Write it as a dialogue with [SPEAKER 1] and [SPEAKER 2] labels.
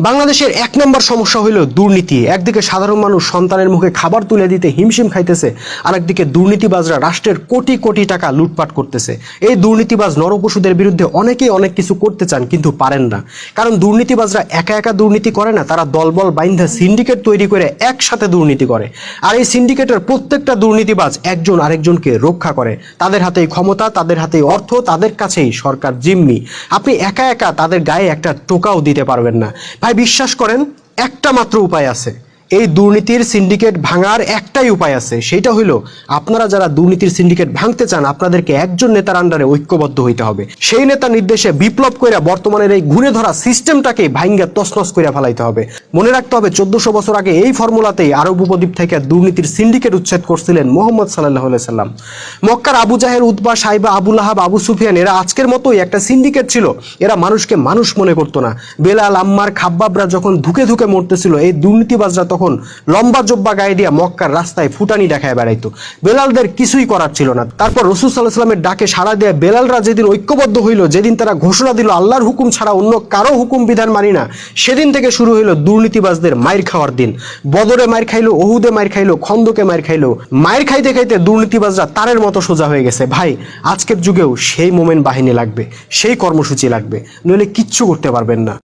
[SPEAKER 1] বাংলাদেশের এক নম্বর সমস্যা হইল দুর্নীতি। একদিকে সাধারণ মানুষ সন্তানের মুখে খাবার তুলে দিতে হিমশিম খাইতেছে, আরেকদিকে দুর্নীতিবাজরা রাষ্ট্রের কোটি কোটি টাকা লুটপাট করতেছে। এই দুর্নীতিবাজ নরপশুদের বিরুদ্ধে অনেকেই অনেক কিছু করতে চান কিন্তু পারেন না, কারণ দুর্নীতিবাজরা একা একা দুর্নীতি করে না, তারা দলবল বাইন্ধা সিন্ডিকেট তৈরি করে একসাথে দুর্নীতি করে। আর এই সিন্ডিকেটের প্রত্যেকটা দুর্নীতিবাজ একজন আরেকজনকে রক্ষা করে। তাদের হাতেই ক্ষমতা, তাদের হাতেই অর্থ, তাদের কাছেই সরকার জিম্মি। আপনি একা একা তাদের গায়ে একটা টোকাও দিতে পারবেন না। ভাই বিশ্বাস করেন, একটা মাত্র উপায় আছে। এই দুর্নীতির সিন্ডিকেট ভাঙার একটাই উপায় আছে, সেটা হইল আপনারা যারা দুর্নীতির সিন্ডিকেট ভাঙতে চান, আপনাদেরকে একজন নেতার আন্ডারে ঐক্যবদ্ধ হইতে হবে। সেই নেতার নির্দেশে বিপ্লব কইরা বর্তমানের এই ঘুরে ধরা সিস্টেমটাকে ভাঙ্গা তছনছ কইরা ফেলাইতে হবে। মনে রাখতে হবে 1400 বছর আগে এই ফর্মুলাতেই আরব উপদ্বীপ থেকে দুর্নীতির সিন্ডিকেট উচ্ছেদ করছিলেন মুহাম্মদ সাল্লাল্লাহু আলাইহি সাল্লাম। মক্কার আবু জাহেল, উতবা, সাইবা, আবু লাহাব, আবু সুফিয়ান এরা আজকের মতোই একটা সিন্ডিকেট ছিল। এরা মানুষকে মানুষ মনে করতো না। বেলাল, আম্মার, খাব্বাবরা যখন ধুকে ধুকে মরতেছিল, এই দুর্নীতিবাজরা তখন লম্বা জব্বা গায়ে দিয়া মক্কার রাস্তায় ফুটানি দেখায় বেড়াইতো। বেলালদের কিছুই করার ছিল না। তারপর রাসূল সাল্লাল্লাহু আলাইহি ওয়াসাল্লামের ডাকে সাড়া দিয়ে বেলালরা যেদিন ঐক্যবদ্ধ হইল, যেদিন তারা ঘোষণা দিল আল্লাহর হুকুম ছাড়া অন্য কারো হুকুম বিধান মানি না, সেদিন থেকে শুরু হইল দুর্নীতিবাজদের মাইর খাওয়ার দিন। বদরে মাইর খাইলো, ওহুদে মাইর খাইলো, খন্দকে মাইর খাইলো। মাইর খাইতে খাইতে দুর্নীতিবাজরা তারের মতো সোজা হয়ে গেছে। ভাই, আজকের যুগেও সেই মোমেন্ট বাহিনী লাগবে, সেই কর্মসূচি লাগবে, নইলে কিচ্ছু করতে পারবেন না।